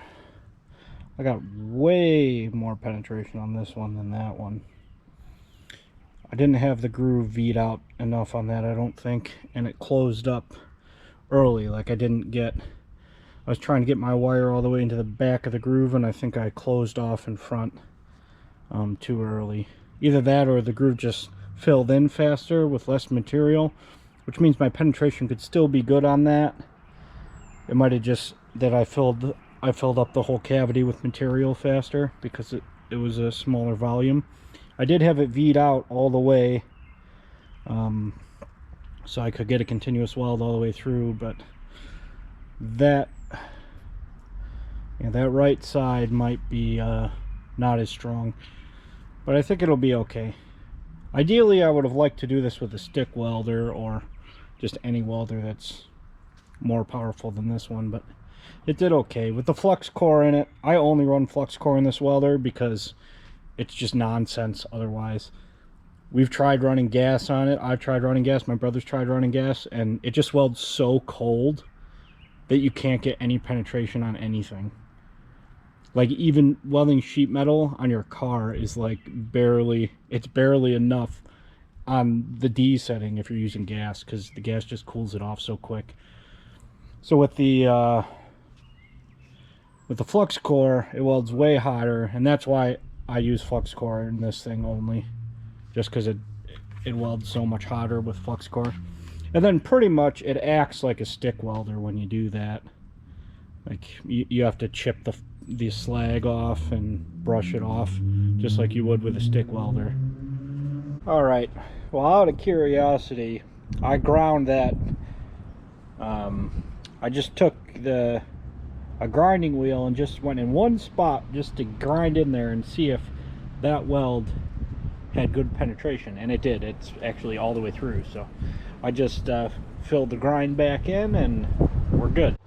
I got way more penetration on this one than that one. I didn't have the groove V'd out enough on that, I don't think, and it closed up early. Like I was trying to get my wire all the way into the back of the groove, and I think I closed off in front too early. Either that or the groove just filled in faster with less material, which means my penetration could still be good on that. It might have just that I filled up the whole cavity with material faster because it was a smaller volume. I did have it V'd out all the way, so I could get a continuous weld all the way through, but that right side might be not as strong, but I think it'll be okay. Ideally, I would have liked to do this with a stick welder or just any welder that's more powerful than this one, but it did okay. With the flux core in it, I only run flux core in this welder because it's just nonsense otherwise. We've tried running gas on it. I've tried running gas. My brother's tried running gas, and it just welds so cold that you can't get any penetration on anything. Like even welding sheet metal on your car is like it's barely enough on the D setting if you're using gas, because the gas just cools it off so quick. So with the With the flux core, it welds way hotter, and that's why I use flux core in this thing only, just because it welds so much hotter with flux core. And then pretty much it acts like a stick welder when you do that. Like you have to chip the slag off and brush it off just like you would with a stick welder. All right, well, out of curiosity, I ground that. I just took a grinding wheel and just went in one spot just to grind in there and see if that weld had good penetration, and it did. It's actually all the way through. So I just filled the grind back in and we're good.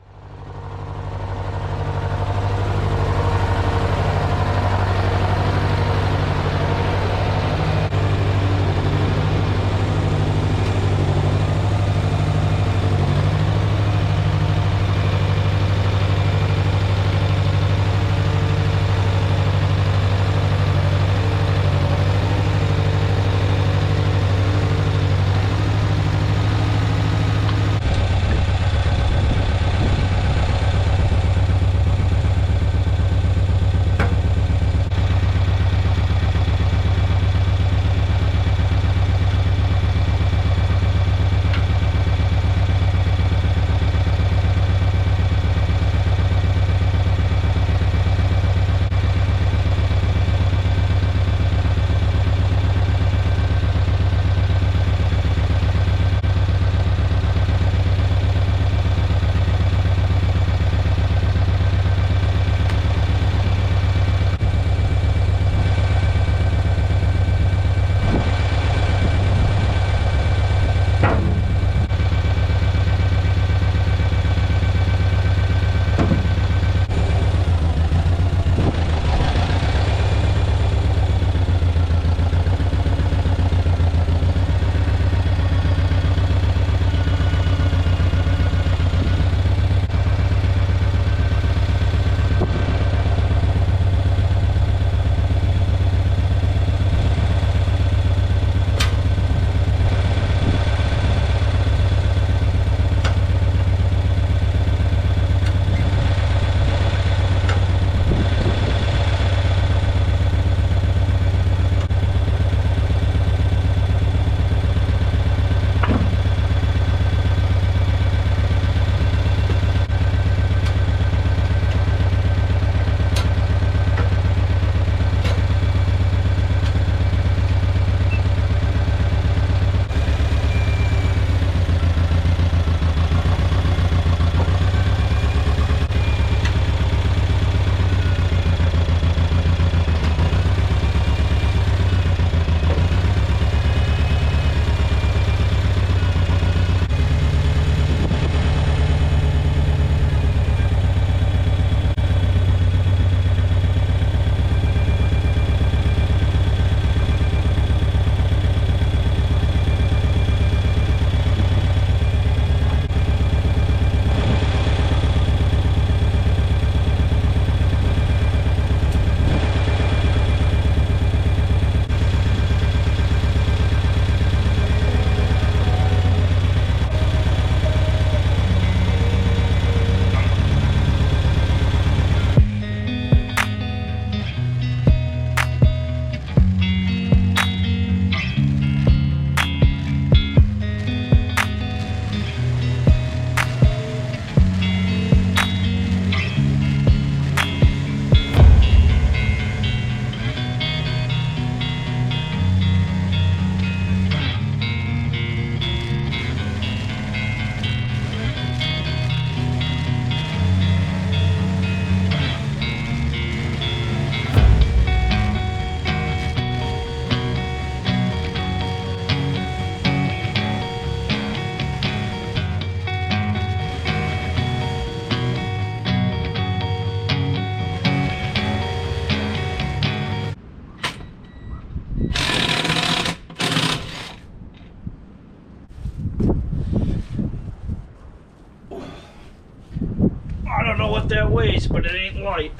what that weighs, but it ain't light.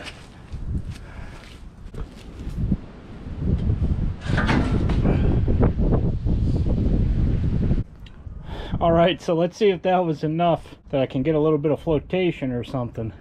Alright, so let's see if that was enough that I can get a little bit of flotation or something.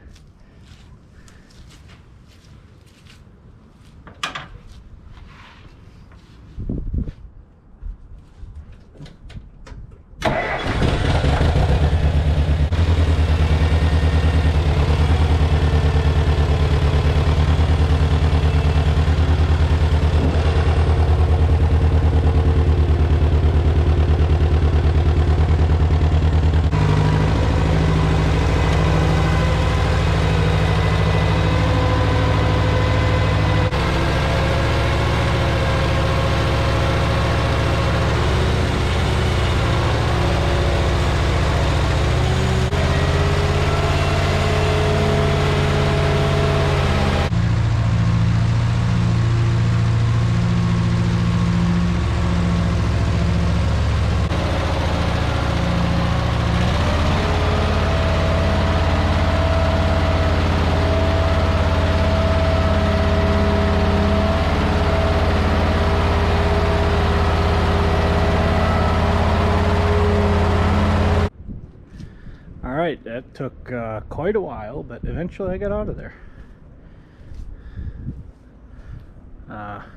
Alright, that took quite a while, but eventually I got out of there.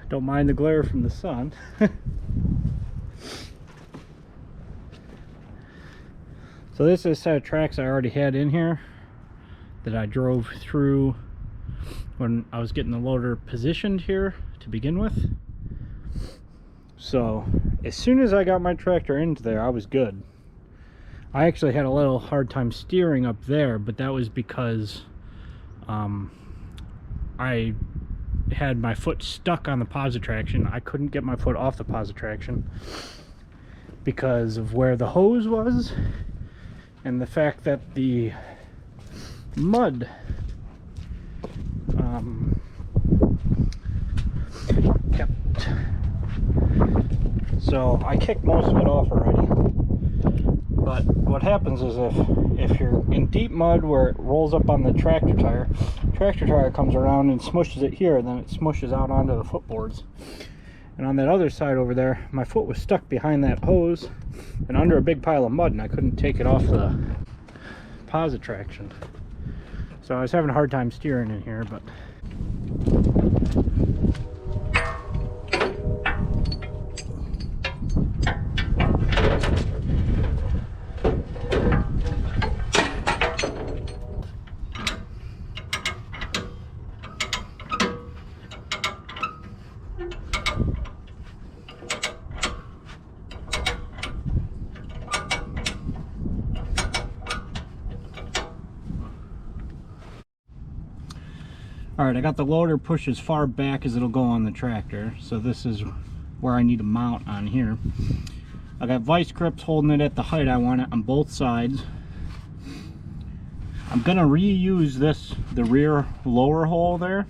Don't mind the glare from the sun. So this is a set of tracks I already had in here that I drove through when I was getting the loader positioned here to begin with. So as soon as I got my tractor into there, I was good. I actually had a little hard time steering up there, but that was because I had my foot stuck on the positive traction. I couldn't get my foot off the positive traction because of where the hose was and the fact that the mud kept. So I kicked most of it off already. But what happens is if you're in deep mud where it rolls up on the tractor tire comes around and smushes it here, and then it smushes out onto the footboards. And on that other side over there, my foot was stuck behind that hose and under a big pile of mud, and I couldn't take it off the positive traction. So I was having a hard time steering in here, but alright, I got the loader pushed as far back as it'll go on the tractor. So this is where I need to mount on here. I got vice grips holding it at the height I want it on both sides. I'm gonna reuse the rear lower hole there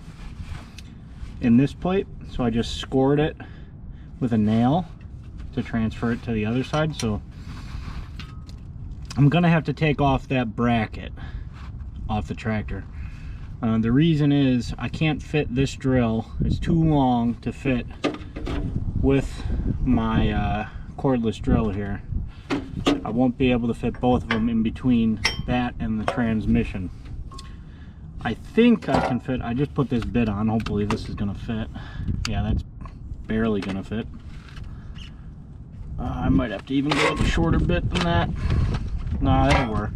in this plate. So I just scored it with a nail to transfer it to the other side. So I'm gonna have to take off that bracket off the tractor. The reason is I can't fit this drill. It's too long to fit with my cordless drill here. I won't be able to fit both of them in between that and the transmission. I think I can fit. I just put this bit on. Hopefully this is gonna fit. Yeah, that's barely gonna fit. I might have to even go with a shorter bit than that. Nah, that'll work.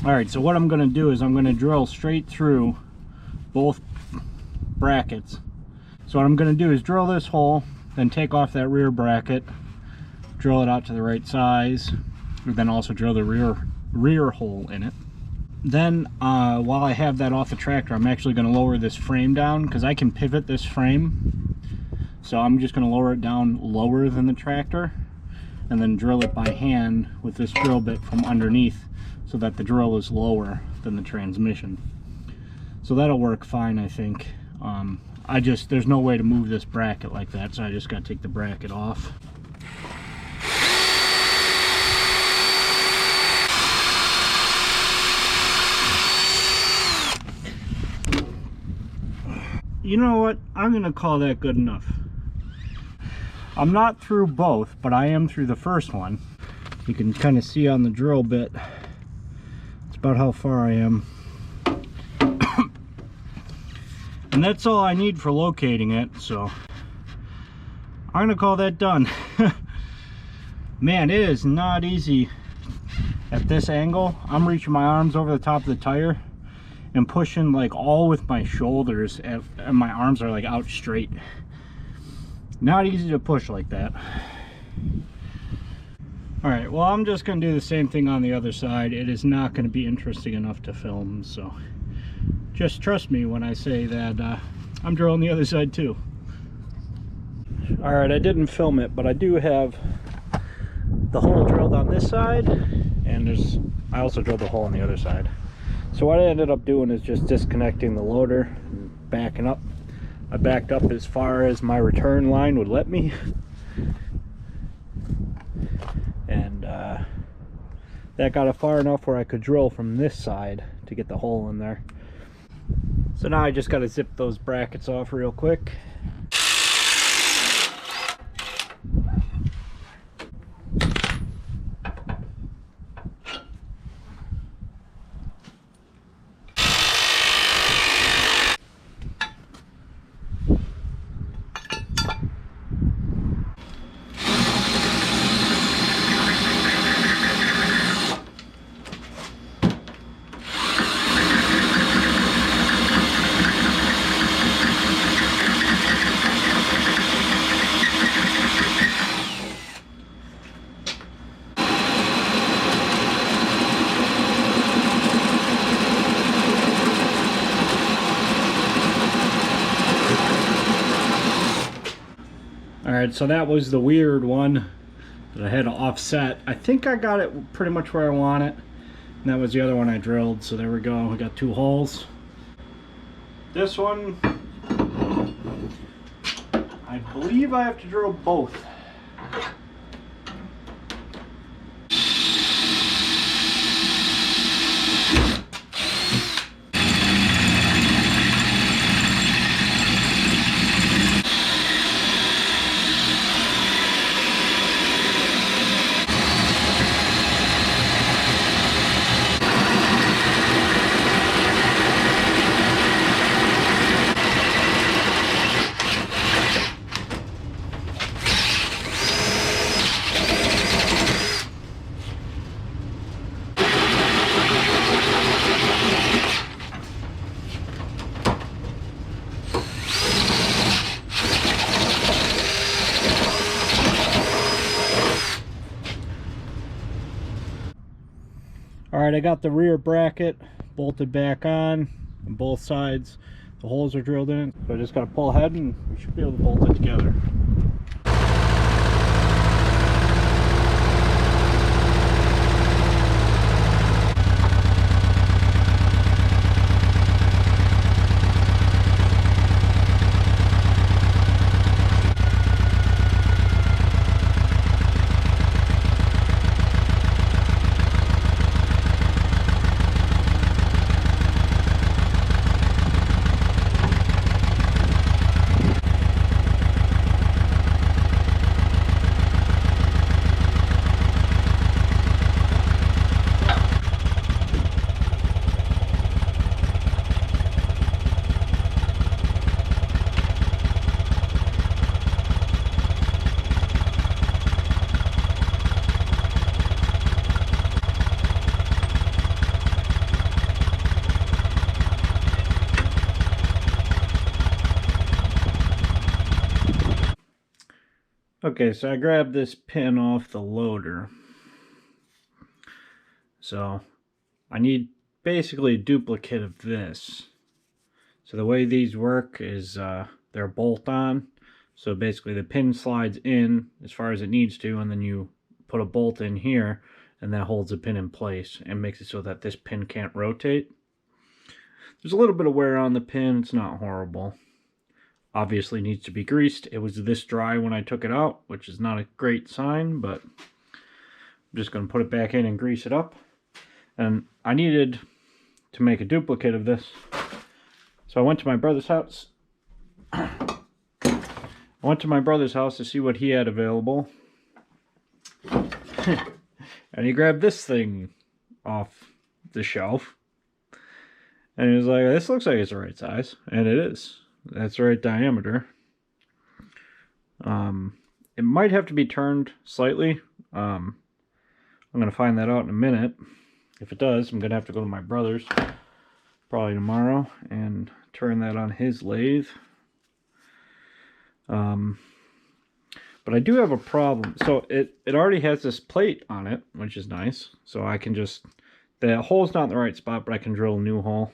Alright, so what I'm going to do is I'm going to drill straight through both brackets. So what I'm going to do is drill this hole, then take off that rear bracket, drill it out to the right size, and then also drill the rear hole in it. Then while I have that off the tractor, I'm actually going to lower this frame down because I can pivot this frame. So I'm just going to lower it down lower than the tractor and then drill it by hand with this drill bit from underneath, so that the drill is lower than the transmission. So that'll work fine, I think. There's no way to move this bracket like that, so I just gotta take the bracket off. You know what? I'm gonna call that good enough. I'm not through both, but I am through the first one. You can kind of see on the drill bit about how far I am. And that's all I need for locating it, so I'm gonna call that done. Man, it is not easy at this angle. I'm reaching my arms over the top of the tire and pushing like all with my shoulders, and my arms are like out straight. Not easy to push like that. Alright, well, I'm just going to do the same thing on the other side. It is not going to be interesting enough to film, so just trust me when I say that I'm drilling the other side too. Alright, I didn't film it, but I do have the hole drilled on this side, and I also drilled the hole on the other side. So what I ended up doing is just disconnecting the loader and backing up. I backed up as far as my return line would let me. And that got it far enough where I could drill from this side to get the hole in there. So now I just got to zip those brackets off real quick. Alright, so that was the weird one that I had to offset. I think I got it pretty much where I want it. And that was the other one I drilled, so there we go. We got 2 holes. This one, I believe I have to drill both. Alright, I got the rear bracket bolted back on both sides. The holes are drilled in, so I just got to pull ahead and we should be able to bolt it together. Okay, so I grabbed this pin off the loader. So I need basically a duplicate of this. So the way these work is they're bolt-on. So basically the pin slides in as far as it needs to, and then you put a bolt in here, and that holds the pin in place and makes it so that this pin can't rotate. There's a little bit of wear on the pin. It's not horrible. Obviously needs to be greased. It was this dry when I took it out, which is not a great sign, but I'm just going to put it back in and grease it up. And I needed to make a duplicate of this. So I went to my brother's house. I went to my brother's house to see what he had available. And he grabbed this thing off the shelf. And he was like, this looks like it's the right size. And it is. That's the right diameter. It might have to be turned slightly. I'm going to find that out in a minute. If it does, I'm going to have to go to my brother's probably tomorrow and turn that on his lathe. But I do have a problem. So it already has this plate on it, which is nice. So I can just, the hole's not in the right spot, but I can drill a new hole.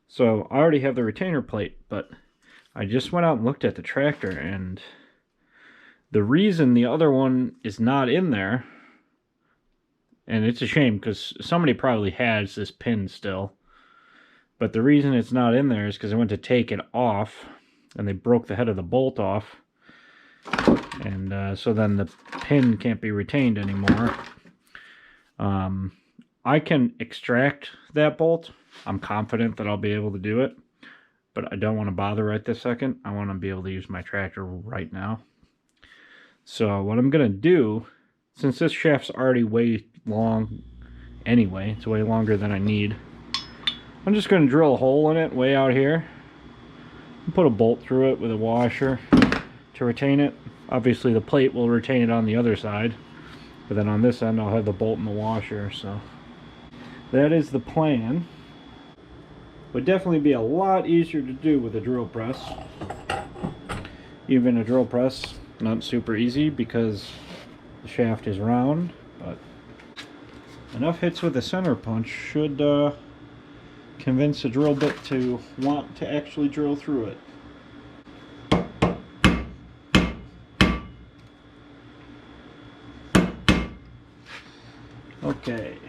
So I already have the retainer plate, but I just went out and looked at the tractor, and the reason the other one is not in there, and it's a shame because somebody probably has this pin still, but the reason it's not in there is because I went to take it off and they broke the head of the bolt off, and so then the pin can't be retained anymore. I can extract that bolt. I'm confident that I'll be able to do it, but I don't want to bother right this second. I want to be able to use my tractor right now. So what I'm going to do, since this shaft's already way long anyway, it's way longer than I need, I'm just going to drill a hole in it way out here and put a bolt through it with a washer to retain it. Obviously the plate will retain it on the other side, but then on this end I'll have the bolt and the washer. So that is the plan. Would definitely be a lot easier to do with a drill press. Even a drill press, not super easy because the shaft is round, but enough hits with a center punch should convince the drill bit to want to actually drill through it. Okay.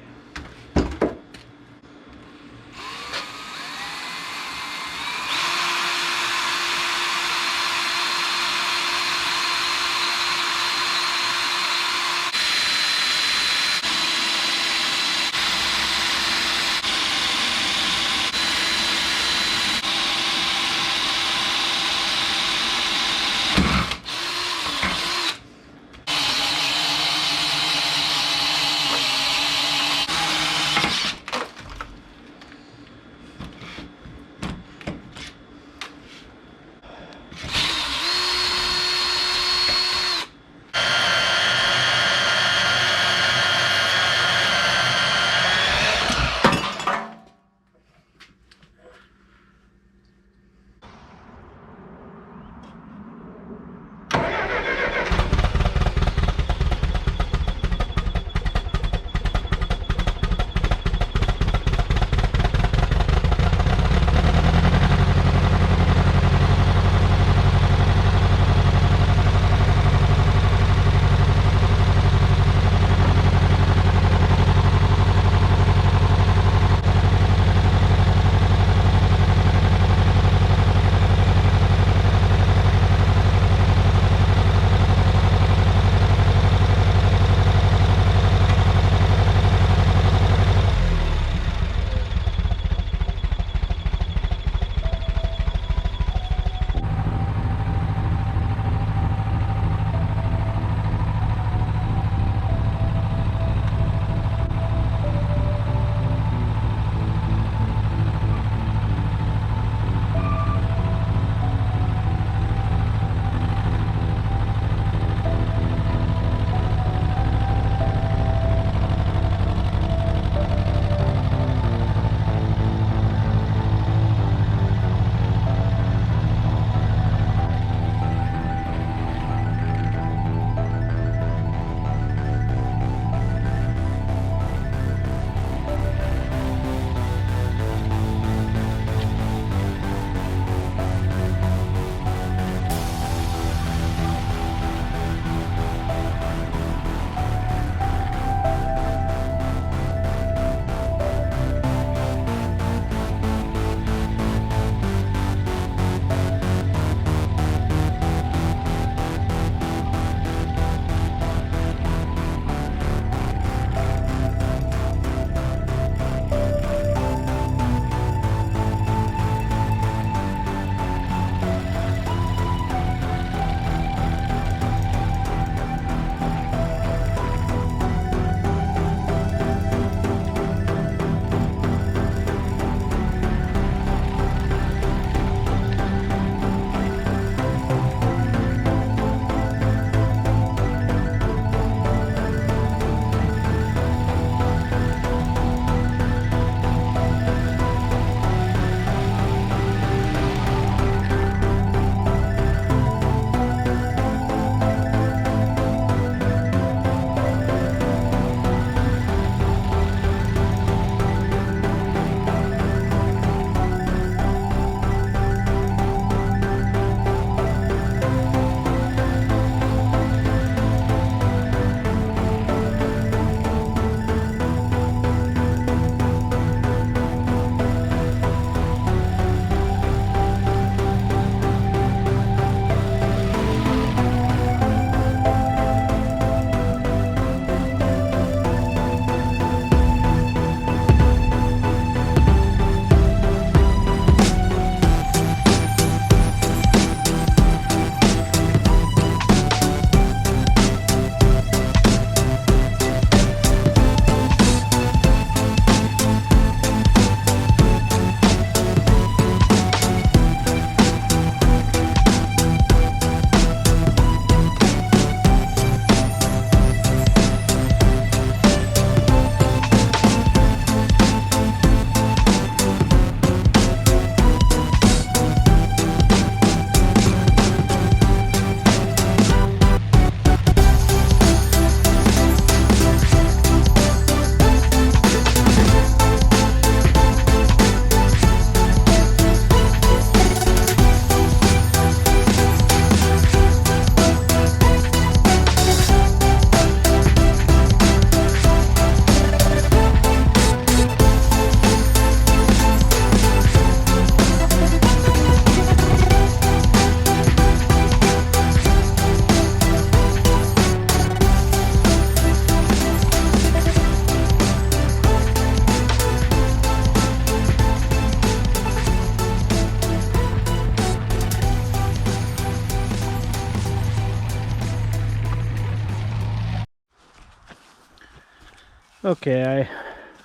Okay,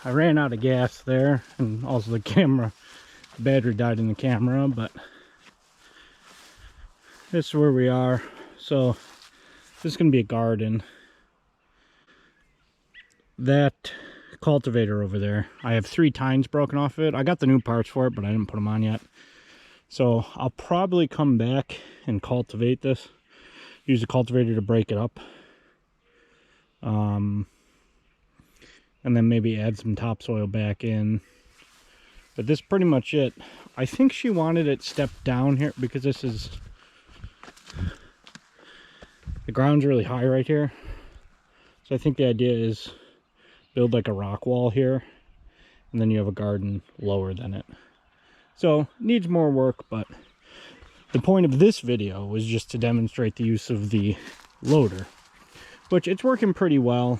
I ran out of gas there, and also the battery died in the camera, but this is where we are. So this is going to be a garden. That cultivator over there, I have 3 tines broken off of it. I got the new parts for it, but I didn't put them on yet. So I'll probably come back and cultivate this. Use the cultivator to break it up. And then maybe add some topsoil back in. But this is pretty much it. I think she wanted it stepped down here because this is... the ground's really high right here. So I think the idea is build like a rock wall here, and then you have a garden lower than it. So needs more work, but the point of this video was just to demonstrate the use of the loader, which it's working pretty well.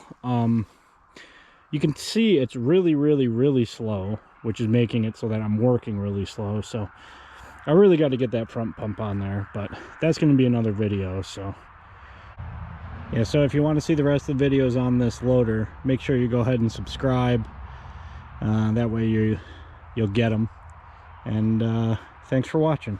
You can see it's really slow, which is making it so that I'm working really slow. So I really got to get that front pump on there, but that's going to be another video. So yeah, so if you want to see the rest of the videos on this loader, make sure you go ahead and subscribe. That way you'll get them. And thanks for watching.